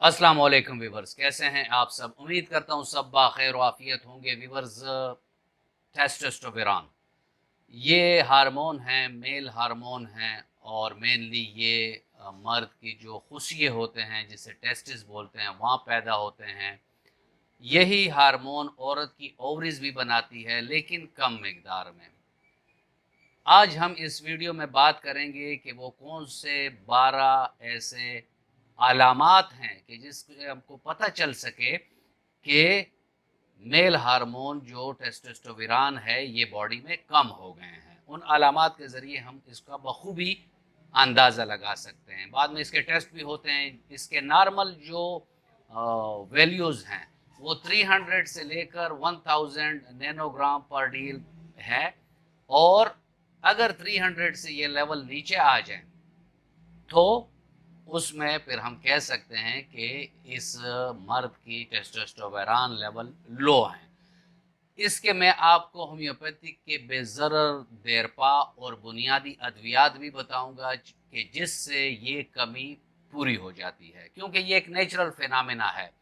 अस्सलाम वालेकुम व्यूवर्स, कैसे हैं आप सब। उम्मीद करता हूँ सब बाखैर आफियत होंगे। व्यूवर्स, टेस्टोस्टेरोन ये हार्मोन हैं, मेल हार्मोन हैं और मेनली ये मर्द की जो खुशिये होते हैं जिसे टेस्टिस बोलते हैं वहाँ पैदा होते हैं। यही हार्मोन औरत की ओवरीज भी बनाती है, लेकिन कम मिकदार में। आज हम इस वीडियो में बात करेंगे कि वो कौन से 12 ऐसे अलामात हैं कि जिससे हमको पता चल सके कि मेल हार्मोन जो टेस्टोस्टेरोन है ये बॉडी में कम हो गए हैं। उन अलामात के ज़रिए हम इसका बखूबी अंदाज़ा लगा सकते हैं। बाद में इसके टेस्ट भी होते हैं। इसके नॉर्मल जो वैल्यूज़ हैं वो 300 से लेकर 1000 नैनोग्राम पर डील है, और अगर 300 से ये लेवल नीचे आ जाए तो उसमें फिर हम कह सकते हैं कि इस मर्द की टेस्टोस्टेरोन लेवल लो है। इसके मैं आपको होम्योपैथिक के बेज़रर, देरपा और बुनियादी अद्वियात भी बताऊंगा कि जिससे ये कमी पूरी हो जाती है, क्योंकि ये एक नेचुरल फिनोमेना है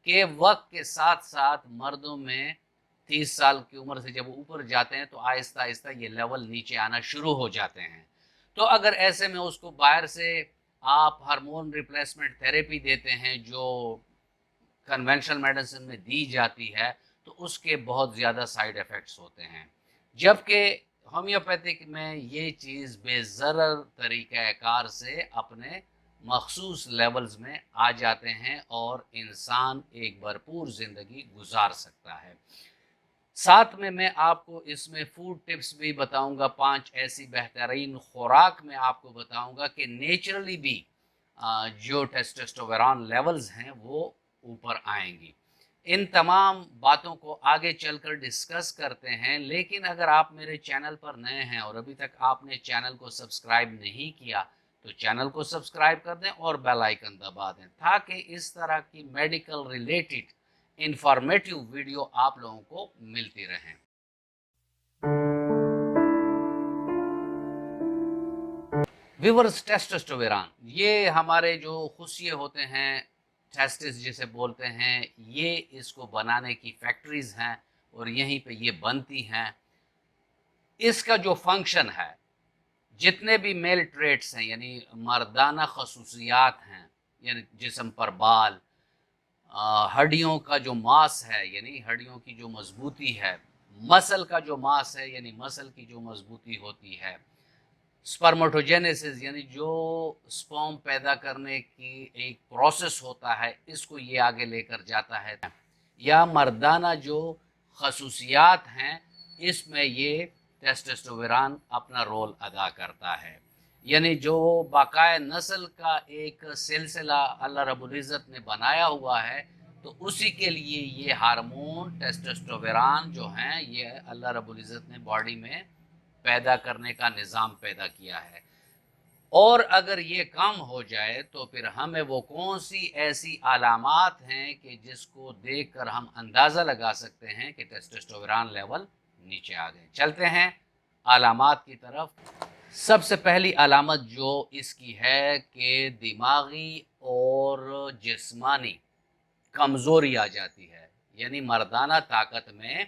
कि वक्त के साथ साथ मर्दों में 30 साल की उम्र से जब ऊपर जाते हैं तो आहिस्ता आहिस्ता ये लेवल नीचे आना शुरू हो जाते हैं। तो अगर ऐसे में उसको बाहर से आप हार्मोन रिप्लेसमेंट थेरेपी देते हैं जो कन्वेंशनल मेडिसिन में दी जाती है, तो उसके बहुत ज़्यादा साइड इफ़ेक्ट्स होते हैं। जबकि होम्योपैथिक में ये चीज़ बेज़रर तरीक़ाकार से अपने मखसूस लेवल्स में आ जाते हैं और इंसान एक भरपूर ज़िंदगी गुजार सकता है। साथ में मैं आपको इसमें फूड टिप्स भी बताऊंगा। 5 ऐसी बेहतरीन खुराक मैं आपको बताऊंगा कि नेचुरली भी जो टेस्टोस्टेरोन लेवल्स हैं वो ऊपर आएंगी। इन तमाम बातों को आगे चलकर डिस्कस करते हैं, लेकिन अगर आप मेरे चैनल पर नए हैं और अभी तक आपने चैनल को सब्सक्राइब नहीं किया तो चैनल को सब्सक्राइब कर दें और बेल आइकन दबा दें, ताकि इस तरह की मेडिकल रिलेटेड इंफॉर्मेटिव वीडियो आप लोगों को मिलती रहें। व्यूअर्स, टेस्टोस्टेरोन ये हमारे जो खुशिये होते हैं, टेस्टिस जिसे बोलते हैं, ये इसको बनाने की फैक्ट्रीज हैं और यहीं पे ये बनती हैं। इसका जो फंक्शन है, जितने भी मेल ट्रेट्स हैं यानी मर्दाना खसूसियात हैं, यानी जिस्म पर बाल, हड्डियों का जो मांस है यानी हड्डियों की जो मजबूती है, मसल का जो मांस है यानी मसल की जो मजबूती होती है, स्पर्मेटोजेनेसिस यानी जो स्पर्म पैदा करने की एक प्रोसेस होता है, इसको ये आगे लेकर जाता है। या मर्दाना जो खसूसियात हैं, इसमें ये टेस्टोस्टेरोन अपना रोल अदा करता है। यानी जो बाकाया नस्ल का एक सिलसिला अल्लाह रब्बुल इज़्ज़त ने बनाया हुआ है, तो उसी के लिए ये हार्मोन टेस्टोस्टेरोन जो हैं ये अल्लाह रब्बुल इज़्ज़त ने बॉडी में पैदा करने का निज़ाम पैदा किया है। और अगर ये कम हो जाए तो फिर हमें वो कौन सी ऐसी अलामात हैं कि जिसको देखकर हम अंदाज़ा लगा सकते हैं कि टेस्टोस्टेरोन लेवल नीचे आ गए। चलते हैं अलामात की तरफ। सबसे पहली अलामत जो इसकी है कि दिमागी और जिस्मानी कमज़ोरी आ जाती है, यानी मर्दाना ताकत में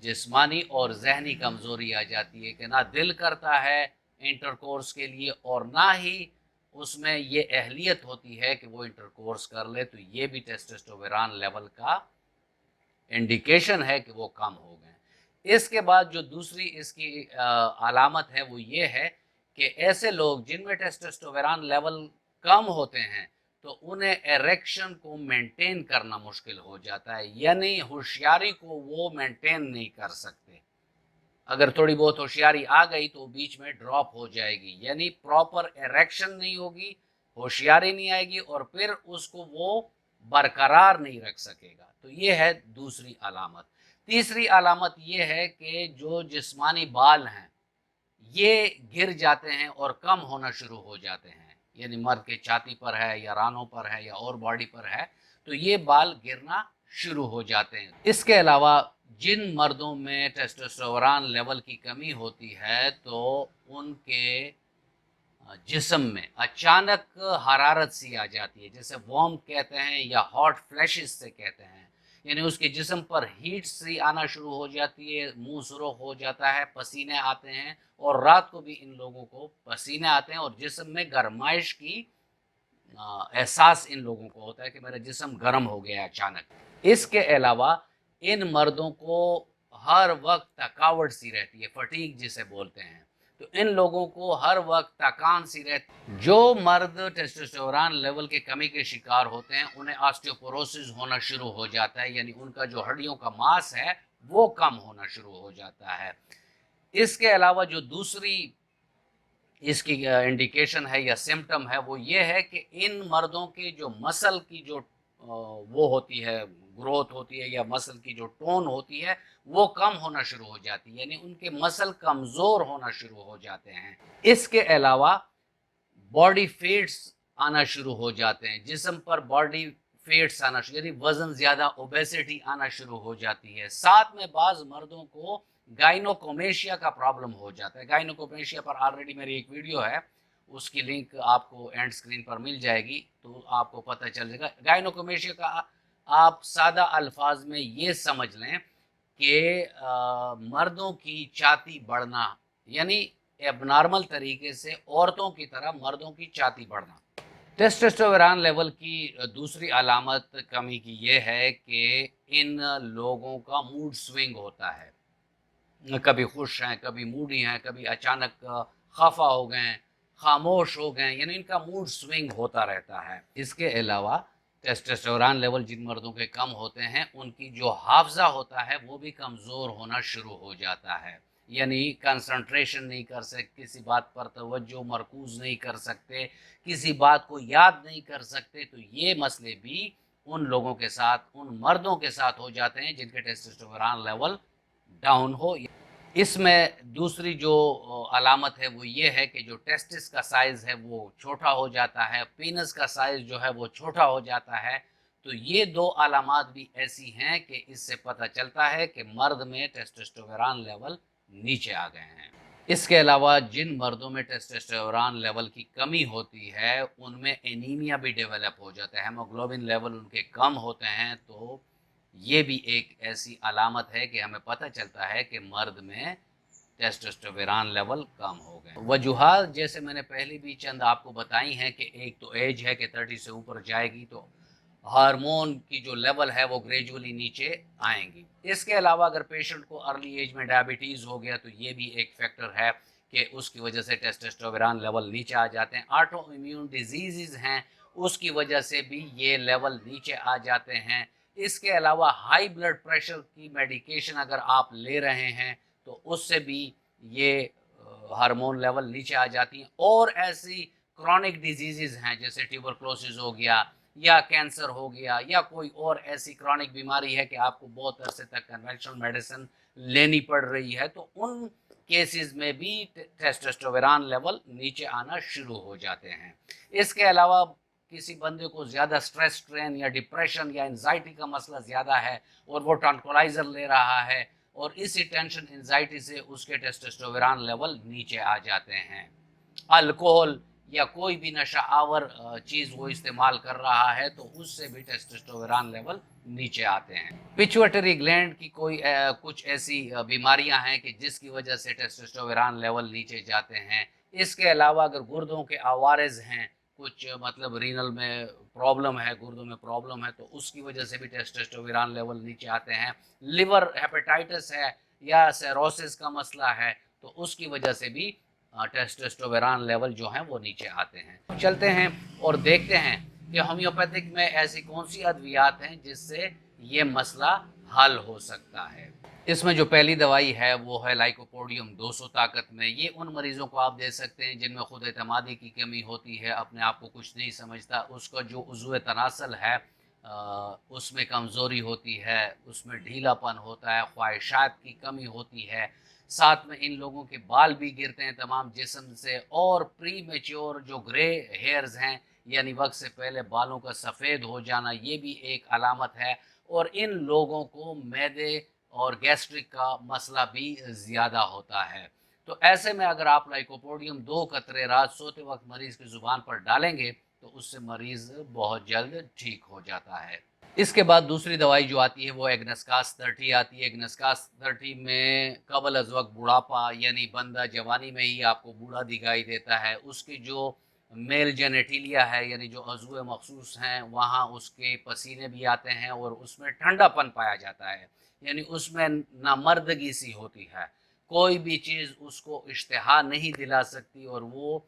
जिस्मानी और जहनी कमज़ोरी आ जाती है कि ना दिल करता है इंटरकोर्स के लिए और ना ही उसमें ये अहलियत होती है कि वो इंटरकोर्स कर ले। तो ये भी टेस्टोस्टेरोन लेवल का इंडिकेशन है कि वो कम हो गए। इसके बाद जो दूसरी इसकी अलामत है वो ये है कि ऐसे लोग जिनमें टेस्टोस्टेरोन लेवल कम होते हैं तो उन्हें एरेक्शन को मेंटेन करना मुश्किल हो जाता है, यानी होशियारी को वो मेंटेन नहीं कर सकते। अगर थोड़ी बहुत होशियारी आ गई तो बीच में ड्रॉप हो जाएगी, यानी प्रॉपर एरेक्शन नहीं होगी, होशियारी नहीं आएगी और फिर उसको वो बरकरार नहीं रख सकेगा। तो ये है दूसरी अलामत। तीसरी अलामत ये है कि जो जिस्मानी बाल हैं ये गिर जाते हैं और कम होना शुरू हो जाते हैं, यानी मर्द के छाती पर है या रानों पर है या और बॉडी पर है तो ये बाल गिरना शुरू हो जाते हैं। इसके अलावा जिन मर्दों में टेस्टोस्टेरोन लेवल की कमी होती है तो उनके जिस्म में अचानक हरारत सी आ जाती है, जैसे वार्म कहते हैं या हॉट फ्लैशेस से कहते हैं, यानी उसके जिस्म पर हीट सी आना शुरू हो जाती है, मुंह सुरख हो जाता है, पसीने आते हैं और रात को भी इन लोगों को पसीने आते हैं और जिस्म में गर्माइश की एहसास इन लोगों को होता है कि मेरा जिस्म गर्म हो गया अचानक। इसके अलावा इन मर्दों को हर वक्त थकावट सी रहती है, फटीग जिसे बोलते हैं, तो इन लोगों को हर वक्त थकान सी रहती। जो मर्द टेस्टोस्टेरोन लेवल के कमी के शिकार होते हैं उन्हें ऑस्टियोपोरोसिस होना शुरू हो जाता है, यानी उनका जो हड्डियों का मास है वो कम होना शुरू हो जाता है। इसके अलावा जो दूसरी इसकी इंडिकेशन है या सिम्टम है वो ये है कि इन मर्दों के जो मसल की जो वो होती है, ग्रोथ होती है या मसल की जो टोन होती है वो कम होना शुरू हो जाती है, यानी उनके मसल कमज़ोर होना शुरू हो जाते हैं। इसके अलावा बॉडी फैट्स आना शुरू हो जाते हैं, जिस्म पर बॉडी फैट्स आना शुरू, यानी वजन ज़्यादा, ओबेसिटी आना शुरू हो जाती है। साथ में बाज़ मर्दों को गाइनोकोमेशिया का प्रॉब्लम हो जाता है। गाइनोकोमेशिया पर ऑलरेडी मेरी एक वीडियो है, उसकी लिंक आपको एंड स्क्रीन पर मिल जाएगी तो आपको पता चल जाएगा। गाइनोकोमेशिया का आप सादा अल्फाज में ये समझ लें कि मर्दों की छाती बढ़ना, यानी एबनॉर्मल तरीके से औरतों की तरह मर्दों की छाती बढ़ना। टेस्टोस्टेरोन लेवल की दूसरी अलामत कमी की ये है कि इन लोगों का मूड स्विंग होता है, कभी खुश हैं, कभी मूडी हैं, कभी अचानक खफा हो गए, खामोश हो गए, यानी इनका मूड स्विंग होता रहता है। इसके अलावा टेस्टोस्टेरोन लेवल जिन मर्दों के कम होते हैं उनकी जो हाफजा होता है वो भी कमज़ोर होना शुरू हो जाता है, यानी कंसंट्रेशन नहीं कर सकते, किसी बात पर तवज्जो मरकूज़ नहीं कर सकते, किसी बात को याद नहीं कर सकते। तो ये मसले भी उन लोगों के साथ, उन मर्दों के साथ हो जाते हैं जिनके टेस्टोस्टेरोन लेवल डाउन हो। इसमें दूसरी जो अलामत है वो ये है कि जो टेस्टिस का साइज़ है वो छोटा हो जाता है, पीनस का साइज़ जो है वो छोटा हो जाता है। तो ये दो अलामत भी ऐसी हैं कि इससे पता चलता है कि मर्द में टेस्टोस्टेरोन लेवल नीचे आ गए हैं। इसके अलावा जिन मर्दों में टेस्टोस्टेरोन लेवल की कमी होती है उनमें एनीमिया भी डेवलप हो जाता है, हेमोग्लोबिन लेवल उनके कम होते हैं। तो ये भी एक ऐसी अलामत है कि हमें पता चलता है कि मर्द में टेस्टोस्टेरोन लेवल कम हो गए। वजूहात जैसे मैंने पहले भी चंद आपको बताई हैं कि एक तो एज है कि 30 से ऊपर जाएगी तो हार्मोन की जो लेवल है वो ग्रेजुअली नीचे आएंगी। इसके अलावा अगर पेशेंट को अर्ली एज में डायबिटीज़ हो गया तो ये भी एक फैक्टर है कि उसकी वजह से टेस्टोस्टेरोन लेवल नीचे आ जाते हैं। ऑटो इम्यून डिजीज़ हैं उसकी वजह से भी ये लेवल नीचे आ जाते हैं। इसके अलावा हाई ब्लड प्रेशर की मेडिकेशन अगर आप ले रहे हैं तो उससे भी ये हार्मोन लेवल नीचे आ जाती हैं। और ऐसी क्रॉनिक डिजीज़ हैं जैसे ट्यूबरक्लोसिस हो गया या कैंसर हो गया या कोई और ऐसी क्रॉनिक बीमारी है कि आपको बहुत अरसे तक कन्वेंशनल मेडिसिन लेनी पड़ रही है, तो उन केसेस में भी टेस्टोस्टेरोन लेवल नीचे आना शुरू हो जाते हैं। इसके अलावा किसी बंदे को ज़्यादा स्ट्रेस स्ट्रेन या डिप्रेशन या एंजाइटी का मसला ज़्यादा है और वो ट्रांक्विलाइज़र ले रहा है और इसी टेंशन एंजाइटी से उसके टेस्टोस्टेरोन लेवल नीचे आ जाते हैं। अल्कोहल या कोई भी नशा आवर चीज़ वो इस्तेमाल कर रहा है तो उससे भी टेस्टोस्टेरोन लेवल नीचे आते हैं। पिट्यूटरी ग्लैंड की कोई कुछ ऐसी बीमारियां हैं कि जिसकी वजह से टेस्टोस्टेरोन लेवल नीचे जाते हैं। इसके अलावा अगर गुर्दों के आवारज़ हैं, कुछ मतलब रीनल में प्रॉब्लम है, गुर्दों में प्रॉब्लम है, तो उसकी वजह से भी टेस्टोस्टेरोन लेवल नीचे आते हैं। लिवर हेपेटाइटिस है या सेरोसिस का मसला है तो उसकी वजह से भी टेस्टोस्टेरोन लेवल जो हैं वो नीचे आते हैं। चलते हैं और देखते हैं कि होम्योपैथिक में ऐसी कौन सी अद्वियात हैं जिससे ये मसला हल हो सकता है। इसमें जो पहली दवाई है वो है लाइकोपोडियम 200 ताकत में। ये उन मरीज़ों को आप दे सकते हैं जिनमें खुद एतमादी की कमी होती है, अपने आप को कुछ नहीं समझता, उसका जो उज़्व तनासल है उसमें कमज़ोरी होती है, उसमें ढीलापन होता है, ख्वाहिशात की कमी होती है, साथ में इन लोगों के बाल भी गिरते हैं तमाम जिस्म से, और प्री मेच्योर जो ग्रे हेयर्स हैं यानी वक्त से पहले बालों का सफ़ेद हो जाना, ये भी एक अलामत है। और इन लोगों को मैदे और गैस्ट्रिक का मसला भी ज़्यादा होता है। تو ایسے میں اگر آپ لائکوپوڈیم 2 قطرے رات سوتے وقت مریض کی زبان پر ڈالیں گے تو اس سے مریض بہت جلد ٹھیک ہو جاتا ہے۔ اس کے بعد دوسری دوائی جو آتی ہے وہ ایگنسکاس 30 آتی ہے۔ ایگنسکاس 30 میں قبل از وقت بڑھاپا یعنی بندہ جوانی میں ہی آپ کو بوڑھا دکھائی دیتا ہے، اس کی جو میل جینیٹیلیا ہے یعنی جو عضو مخصوص ہیں وہاں اس کے پسینے بھی آتے ہیں اور اس میں ٹھنڈا پن پایا جاتا ہے، یعنی اس میں نامردگی سی ہوتی ہے، کوئی بھی چیز اس کو اشتہا نہیں دلا سکتی اور وہ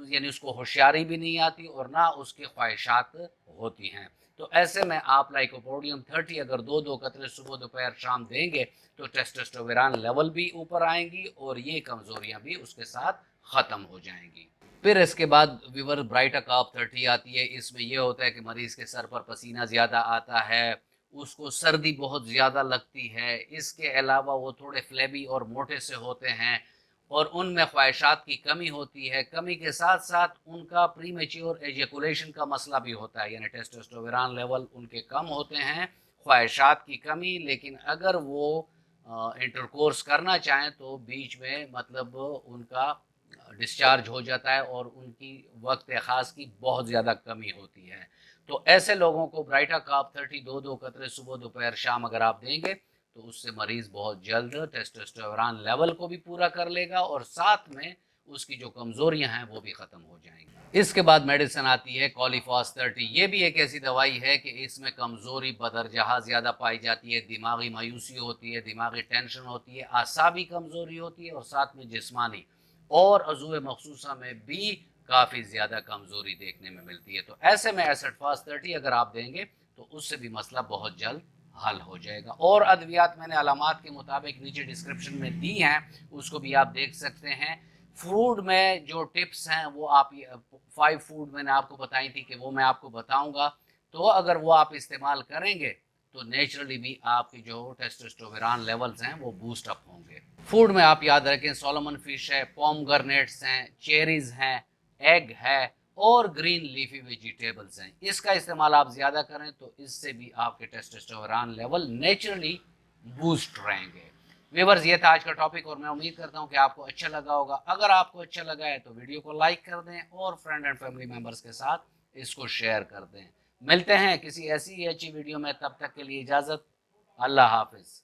یعنی اس کو ہوشیاری بھی نہیں آتی اور نہ اس کی خواہشات ہوتی ہیں۔ تو ایسے میں آپ لائکوپوڈیم 30 اگر 2 قطرے صبح دوپہر شام دیں گے تو ٹیسٹوسٹیرون لیول بھی اوپر آئیں گی اور یہ کمزوریاں بھی اس کے ساتھ ختم ہو جائیں گی۔ پھر اس کے بعد ویور برائٹاکاپ 30 آتی ہے۔ اس میں یہ ہوتا ہے کہ مریض کے سر پر پسینہ زیادہ آتا ہے، اس کو سردی بہت زیادہ لگتی ہے، اس کے علاوہ وہ تھوڑے فلیبی اور موٹے سے ہوتے ہیں اور ان میں خواہشات کی کمی ہوتی ہے، کمی کے ساتھ ساتھ ان کا پری میچور ایجیکولیشن کا مسئلہ بھی ہوتا ہے، یعنی ٹیسٹوسٹیرون لیول ان کے کم ہوتے ہیں، خواہشات کی کمی، لیکن اگر وہ انٹرکورس کرنا چاہیں تو بیچ میں مطلب ان کا ڈسچارج ہو جاتا ہے اور ان کی وقت خاص کی بہت زیادہ کمی ہوتی ہے۔ تو ایسے لوگوں کو برائٹاکاپ 30 2 قطرے صبح دوپہر شام اگر آپ دیں گے تو اس سے مریض بہت جلد ٹیسٹوسٹیرون لیول کو بھی پورا کر لے گا اور ساتھ میں اس کی جو کمزوریاں ہیں وہ بھی ختم ہو جائیں گی۔ اس کے بعد میڈیسن آتی ہے کولیفاس 30۔ یہ بھی ایک ایسی دوائی ہے کہ اس میں کمزوری بدرجہ زیادہ پائی جاتی ہے، دماغی مایوسی ہوتی ہے، دماغی ٹینشن ہوتی ہے، اعصابی کمزوری ہوتی ہے اور ساتھ میں جسمانی اور عضو مخصوصہ میں بھی کافی زیادہ کمزوری دیکھنے میں ملتی ہے۔ تو ایسے میں ایسڈ فاس 30 اگر آپ دیں گے تو اس سے بھی مسئلہ بہت جلد حل ہو جائے گا۔ اور ادویات میں نے علامات کے مطابق نیچے ڈسکرپشن میں دی ہیں، اس کو بھی آپ دیکھ سکتے ہیں۔ فوڈ میں جو ٹپس ہیں وہ آپ 5 فوڈ میں نے آپ کو بتائی تھی کہ وہ میں آپ کو بتاؤں گا، تو اگر وہ آپ استعمال کریں گے تو نیچرلی بھی آپ کی جو ٹیسٹوسٹیرون لیولز ہیں وہ بوسٹ اپ ہوں گے۔ فوڈ میں آپ یاد رکھیں سولومن فش ہے، پومگرنیٹس ہیں، چیریز ہیں، ایگ ہے اور گرین لیفی ویجیٹیبلز ہیں۔ اس کا استعمال آپ زیادہ کریں تو اس سے بھی آپ کے ٹیسٹوسٹیرون لیول نیچرلی بوسٹ رہیں گے۔ ویورز یہ تھا آج کا ٹاپک اور میں امید کرتا ہوں کہ آپ کو اچھا لگا ہوگا۔ اگر آپ کو اچھا لگا ہے تو ویڈیو کو لائک کر دیں اور فرینڈ اینڈ فیملی ممبرز کے ساتھ اس کو شیئر کر دیں۔ ملتے ہیں کسی ایسی ہی اچھی ویڈیو میں، تب تک کے لیے اجازت، اللہ حافظ۔